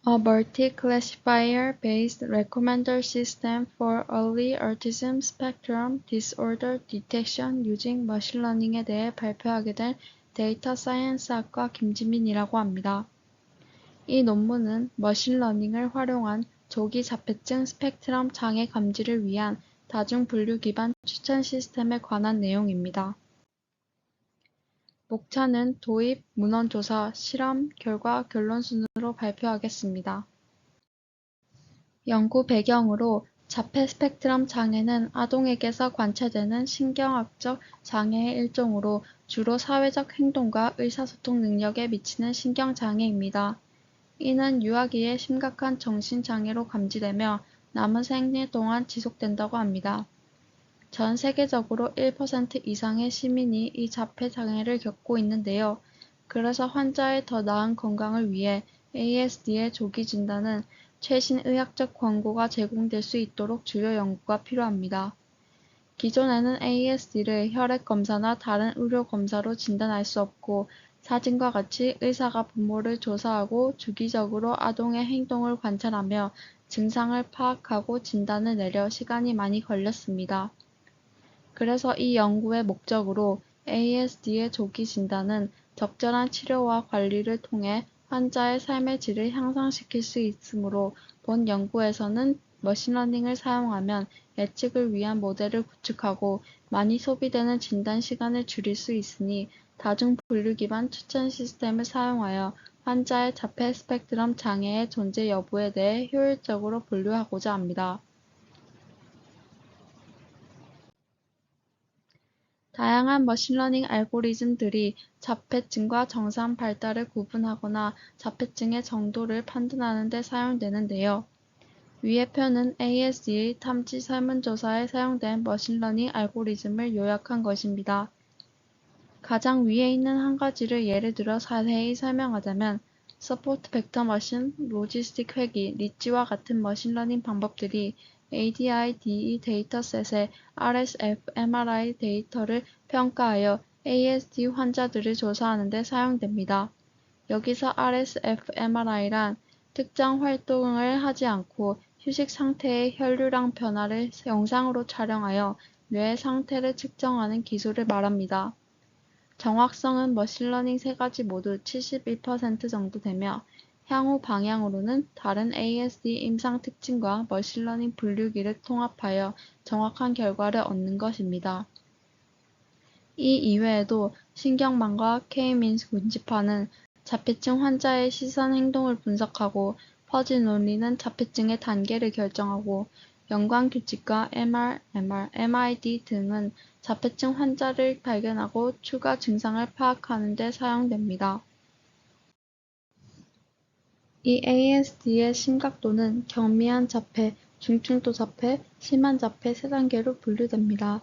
A multi-classifier-based recommender system for early autism spectrum disorder detection using machine learning에 대해 발표하게 된 데이터 사이언스 학과 김지민이라고 합니다. 이 논문은 머신러닝을 활용한 조기 자폐증 스펙트럼 장애 감지를 위한 다중 분류 기반 추천 시스템에 관한 내용입니다. 목차는 도입, 문헌조사, 실험, 결과, 결론 순으로 발표하겠습니다. 연구 배경으로 자폐 스펙트럼 장애는 아동에게서 관찰되는 신경학적 장애의 일종으로 주로 사회적 행동과 의사소통 능력에 미치는 신경장애입니다. 이는 유아기에 심각한 정신장애로 감지되며 남은 생애 동안 지속된다고 합니다. 전 세계적으로 1% 이상의 시민이 이 자폐 장애를 겪고 있는데요. 그래서 환자의 더 나은 건강을 위해 ASD의 조기 진단은 최신 의학적 권고가 제공될 수 있도록 주요 연구가 필요합니다. 기존에는 ASD를 혈액 검사나 다른 의료 검사로 진단할 수 없고 사진과 같이 의사가 부모를 조사하고 주기적으로 아동의 행동을 관찰하며 증상을 파악하고 진단을 내려 시간이 많이 걸렸습니다. 그래서 이 연구의 목적으로 ASD의 조기 진단은 적절한 치료와 관리를 통해 환자의 삶의 질을 향상시킬 수 있으므로 본 연구에서는 머신러닝을 사용하면 예측을 위한 모델을 구축하고 많이 소비되는 진단 시간을 줄일 수 있으니 다중 분류 기반 추천 시스템을 사용하여 환자의 자폐 스펙트럼 장애의 존재 여부에 대해 효율적으로 분류하고자 합니다. 다양한 머신러닝 알고리즘들이 자폐증과 정상 발달을 구분하거나 자폐증의 정도를 판단하는 데 사용되는데요. 위의 표는 ASD의 탐지 설문조사에 사용된 머신러닝 알고리즘을 요약한 것입니다. 가장 위에 있는 한 가지를 예를 들어 자세히 설명하자면 서포트 벡터 머신, 로지스틱 회귀, 리치와 같은 머신러닝 방법들이 ADI-DE 데이터셋의 RSFMRI 데이터를 평가하여 ASD 환자들을 조사하는 데 사용됩니다. 여기서 RSFMRI란 특정 활동을 하지 않고 휴식 상태의 혈류량 변화를 영상으로 촬영하여 뇌의 상태를 측정하는 기술을 말합니다. 정확성은 머신러닝 세 가지 모두 71% 정도 되며 향후 방향으로는 다른 ASD 임상 특징과 머신러닝 분류기를 통합하여 정확한 결과를 얻는 것입니다. 이 이외에도 신경망과 K-민스 군집화는 자폐증 환자의 시선 행동을 분석하고 퍼즐 논리는 자폐증의 단계를 결정하고 연관규칙과 MR, MID 등은 자폐증 환자를 발견하고 추가 증상을 파악하는 데 사용됩니다. 이 ASD의 심각도는 경미한 자폐, 중증도 자폐, 심한 자폐 세 단계로 분류됩니다.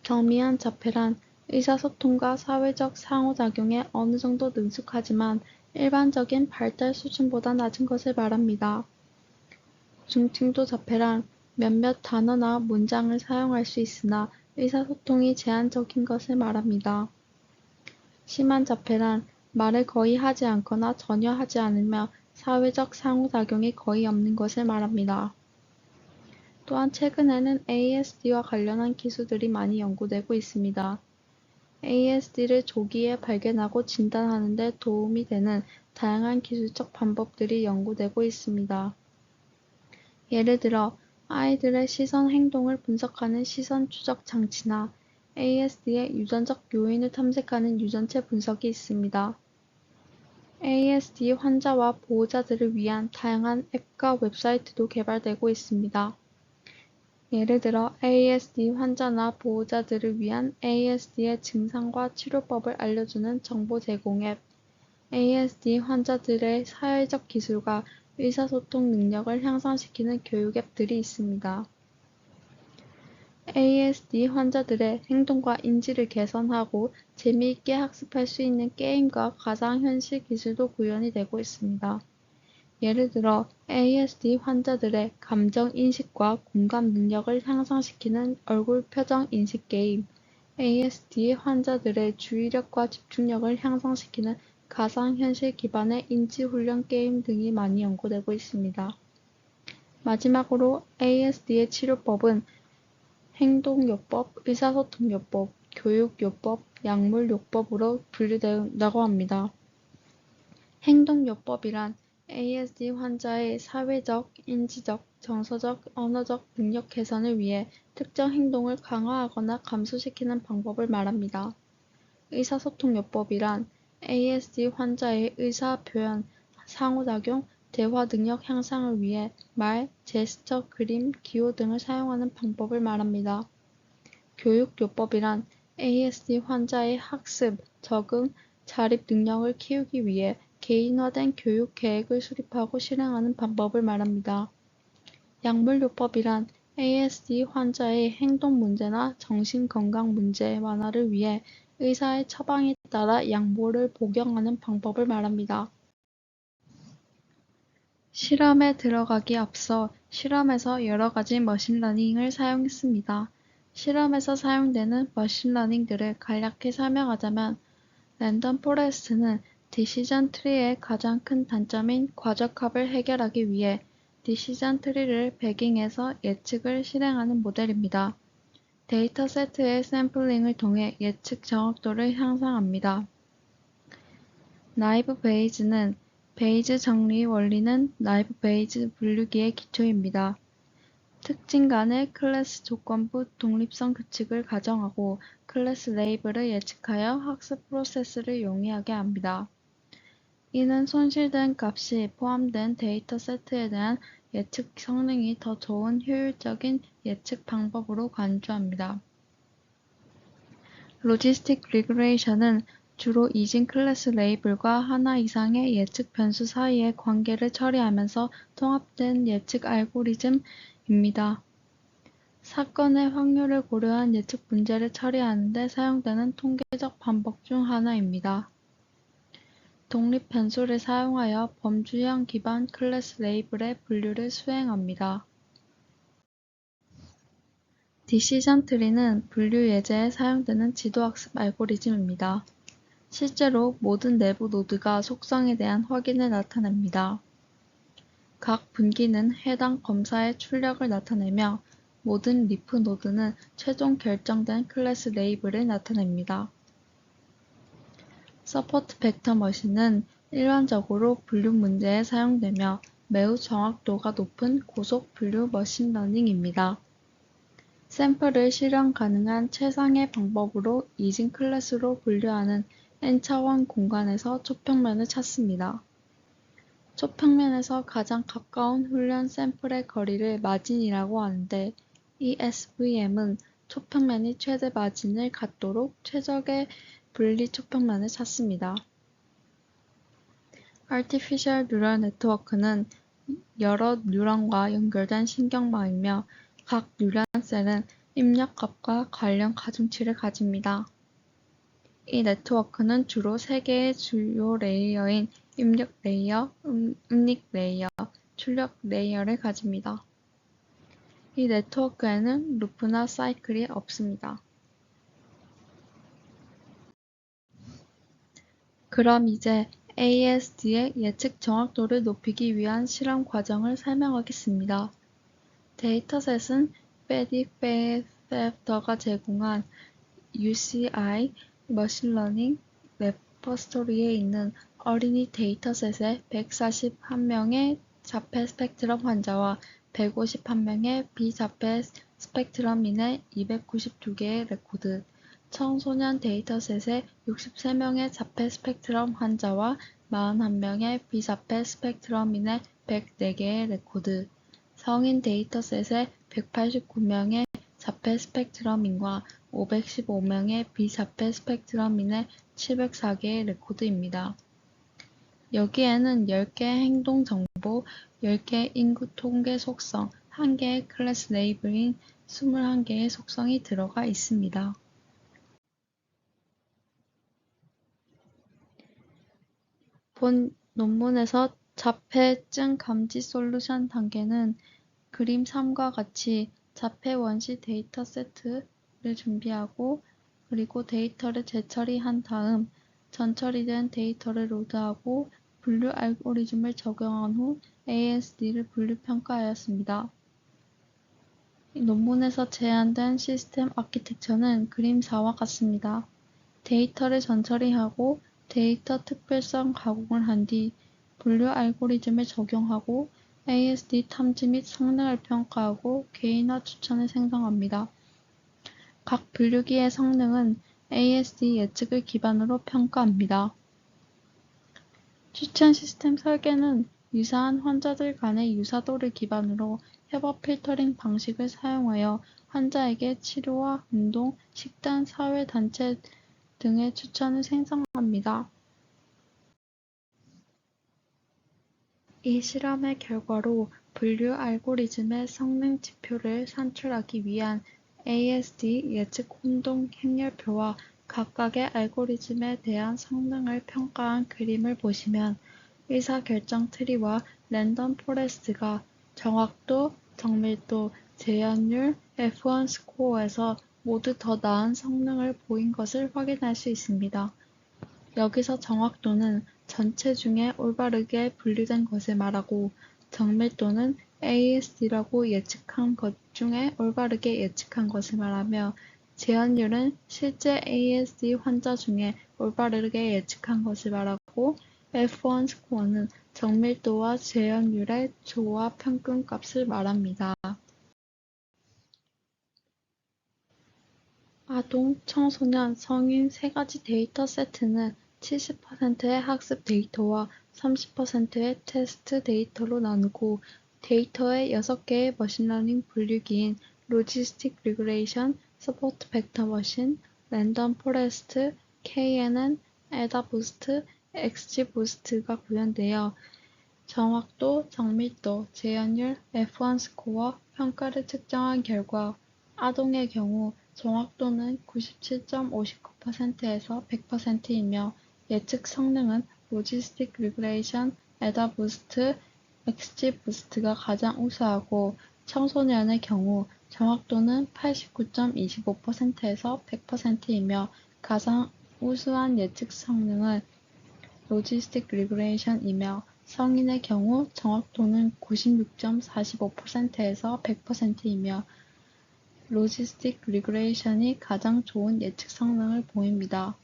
경미한 자폐란 의사소통과 사회적 상호작용에 어느 정도 능숙하지만 일반적인 발달 수준보다 낮은 것을 말합니다. 중증도 자폐란 몇몇 단어나 문장을 사용할 수 있으나 의사소통이 제한적인 것을 말합니다. 심한 자폐란 말을 거의 하지 않거나 전혀 하지 않으며 사회적 상호작용이 거의 없는 것을 말합니다. 또한 최근에는 ASD와 관련한 기술들이 많이 연구되고 있습니다. ASD를 조기에 발견하고 진단하는 데 도움이 되는 다양한 기술적 방법들이 연구되고 있습니다. 예를 들어 아이들의 시선 행동을 분석하는 시선 추적 장치나 ASD의 유전적 요인을 탐색하는 유전체 분석이 있습니다. ASD 환자와 보호자들을 위한 다양한 앱과 웹사이트도 개발되고 있습니다. 예를 들어 ASD 환자나 보호자들을 위한 ASD의 증상과 치료법을 알려주는 정보 제공 앱, ASD 환자들의 사회적 기술과 의사소통 능력을 향상시키는 교육 앱들이 있습니다. ASD 환자들의 행동과 인지를 개선하고 재미있게 학습할 수 있는 게임과 가상현실 기술도 구현이 되고 있습니다. 예를 들어 ASD 환자들의 감정 인식과 공감 능력을 향상시키는 얼굴 표정 인식 게임, ASD 환자들의 주의력과 집중력을 향상시키는 가상현실 기반의 인지훈련 게임 등이 많이 연구되고 있습니다. 마지막으로 ASD의 치료법은 행동요법, 의사소통요법, 교육요법, 약물요법으로 분류된다고 합니다. 행동요법이란 ASD 환자의 사회적, 인지적, 정서적, 언어적 능력 개선을 위해 특정 행동을 강화하거나 감소시키는 방법을 말합니다. 의사소통요법이란 ASD 환자의 의사표현, 상호작용, 대화 능력 향상을 위해 말, 제스처, 그림, 기호 등을 사용하는 방법을 말합니다. 교육요법이란 ASD 환자의 학습, 적응, 자립 능력을 키우기 위해 개인화된 교육 계획을 수립하고 실행하는 방법을 말합니다. 약물요법이란 ASD 환자의 행동 문제나 정신건강 문제 완화를 위해 의사의 처방에 따라 약물을 복용하는 방법을 말합니다. 실험에 들어가기 앞서 실험에서 여러 가지 머신러닝을 사용했습니다. 실험에서 사용되는 머신러닝들을 간략히 설명하자면 랜덤 포레스트는 디시전 트리의 가장 큰 단점인 과적합을 해결하기 위해 디시전 트리를 배깅해서 예측을 실행하는 모델입니다. 데이터 세트의 샘플링을 통해 예측 정확도를 향상합니다. 나이브 베이즈는 베이즈 정리 원리는 나이브 베이즈 분류기의 기초입니다. 특징 간의 클래스 조건부 독립성 규칙을 가정하고 클래스 레이블을 예측하여 학습 프로세스를 용이하게 합니다. 이는 손실된 값이 포함된 데이터 세트에 대한 예측 성능이 더 좋은 효율적인 예측 방법으로 간주합니다. 로지스틱 리그레이션은 주로 이진 클래스 레이블과 하나 이상의 예측 변수 사이의 관계를 처리하면서 통합된 예측 알고리즘입니다. 사건의 확률을 고려한 예측 문제를 처리하는 데 사용되는 통계적 방법 중 하나입니다. 독립 변수를 사용하여 범주형 기반 클래스 레이블의 분류를 수행합니다. 디시전 트리는 분류 예제에 사용되는 지도학습 알고리즘입니다. 실제로 모든 내부 노드가 속성에 대한 확인을 나타냅니다. 각 분기는 해당 검사의 출력을 나타내며 모든 리프 노드는 최종 결정된 클래스 레이블을 나타냅니다. 서포트 벡터 머신은 일반적으로 분류 문제에 사용되며 매우 정확도가 높은 고속 분류 머신러닝입니다. 샘플을 실현 가능한 최상의 방법으로 이진 클래스로 분류하는 n차원 공간에서 초평면을 찾습니다. 초평면에서 가장 가까운 훈련 샘플의 거리를 마진이라고 하는데 이 SVM은 초평면이 최대 마진을 갖도록 최적의 분리 초평면을 찾습니다. Artificial Neural Network는 여러 뉴런과 연결된 신경망이며 각 뉴런 셀은 입력값과 관련 가중치를 가집니다. 이 네트워크는 주로 3개의 주요 레이어인 입력 레이어, 음릭 레이어, 출력 레이어를 가집니다. 이 네트워크에는 루프나 사이클이 없습니다. 그럼 이제 ASD의 예측 정확도를 높이기 위한 실험 과정을 설명하겠습니다. 데이터셋은 PredictFactor가 제공한 UCI 머신러닝 레퍼스토리에 있는 어린이 데이터셋의 141명의 자폐 스펙트럼 환자와 151명의 비자폐 스펙트럼인의 292개의 레코드, 청소년 데이터셋의 63명의 자폐 스펙트럼 환자와 41명의 비자폐 스펙트럼인의 104개의 레코드, 성인 데이터셋의 189명의 자폐 스펙트럼인과 515명의 비자폐 스펙트럼인의 704개의 레코드입니다. 여기에는 10개의 행동 정보, 10개의 인구 통계 속성, 1개의 클래스 레이블인 21개의 속성이 들어가 있습니다. 본 논문에서 자폐증 감지 솔루션 단계는 그림 3과 같이 자폐 원시 데이터 세트를 준비하고 그리고 데이터를 재처리한 다음 전처리된 데이터를 로드하고 분류 알고리즘을 적용한 후 ASD를 분류평가하였습니다. 논문에서 제안된 시스템 아키텍처는 그림 4와 같습니다. 데이터를 전처리하고 데이터 특별성 가공을 한 뒤 분류 알고리즘을 적용하고 ASD 탐지 및 성능을 평가하고 개인화 추천을 생성합니다. 각 분류기의 성능은 ASD 예측을 기반으로 평가합니다. 추천 시스템 설계는 유사한 환자들 간의 유사도를 기반으로 협업 필터링 방식을 사용하여 환자에게 치료와 운동, 식단, 사회단체 등의 추천을 생성합니다. 이 실험의 결과로 분류 알고리즘의 성능 지표를 산출하기 위한 ASD 예측 혼동 행렬표와 각각의 알고리즘에 대한 성능을 평가한 그림을 보시면 의사결정 트리와 랜덤 포레스트가 정확도, 정밀도, 재현율, F1 스코어에서 모두 더 나은 성능을 보인 것을 확인할 수 있습니다. 여기서 정확도는 전체 중에 올바르게 분류된 것을 말하고 정밀도는 ASD라고 예측한 것 중에 올바르게 예측한 것을 말하며 재현율은 실제 ASD 환자 중에 올바르게 예측한 것을 말하고 F1 스코어는 정밀도와 재현율의 조화 평균값을 말합니다. 아동, 청소년, 성인 세 가지 데이터 세트는 70%의 학습 데이터와 30%의 테스트 데이터로 나누고 데이터의 6개의 머신러닝 분류기인 로지스틱 리그레이션, 서포트 벡터 머신, 랜덤 포레스트, KNN, 에다부스트, XG부스트가 구현되어 정확도, 정밀도, 재현율, F1 스코어, 평가를 측정한 결과 아동의 경우 정확도는 97.59%에서 100%이며 예측 성능은 로지스틱 리그레이션, 에다부스트, XG부스트가 가장 우수하고 청소년의 경우 정확도는 89.25%에서 100%이며 가장 우수한 예측 성능은 로지스틱 리그레이션이며 성인의 경우 정확도는 96.45%에서 100%이며 로지스틱 리그레이션이 가장 좋은 예측 성능을 보입니다.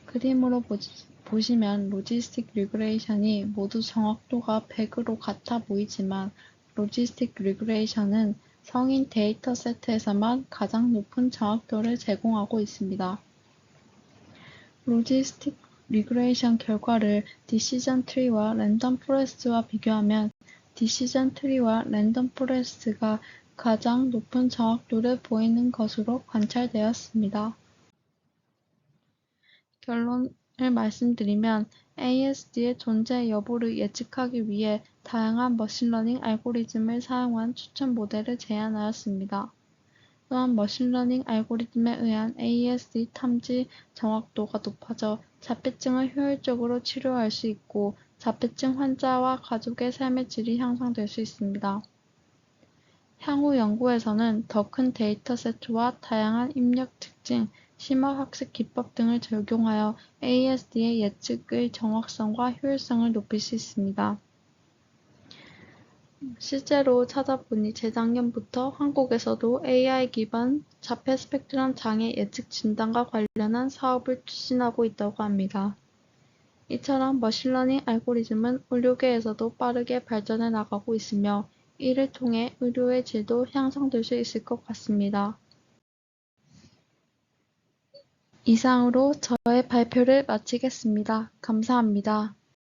그림으로 보시면 로지스틱 리그레이션이 모두 정확도가 100으로 같아 보이지만 로지스틱 리그레이션은 성인 데이터 세트에서만 가장 높은 정확도를 제공하고 있습니다. 로지스틱 리그레이션 결과를 디시전 트리와 랜덤 포레스트와 비교하면 디시전 트리와 랜덤 포레스트가 가장 높은 정확도를 보이는 것으로 관찰되었습니다. 결론을 말씀드리면 ASD의 존재 여부를 예측하기 위해 다양한 머신러닝 알고리즘을 사용한 추천 모델을 제안하였습니다. 또한 머신러닝 알고리즘에 의한 ASD 탐지 정확도가 높아져 자폐증을 효율적으로 치료할 수 있고 자폐증 환자와 가족의 삶의 질이 향상될 수 있습니다. 향후 연구에서는 더 큰 데이터 세트와 다양한 입력 특징, 심화학습 기법 등을 적용하여 ASD의 예측의 정확성과 효율성을 높일 수 있습니다. 실제로 찾아보니 재작년부터 한국에서도 AI 기반 자폐 스펙트럼 장애 예측 진단과 관련한 사업을 추진하고 있다고 합니다. 이처럼 머신러닝 알고리즘은 의료계에서도 빠르게 발전해 나가고 있으며 이를 통해 의료의 질도 향상될 수 있을 것 같습니다. 이상으로 저의 발표를 마치겠습니다. 감사합니다.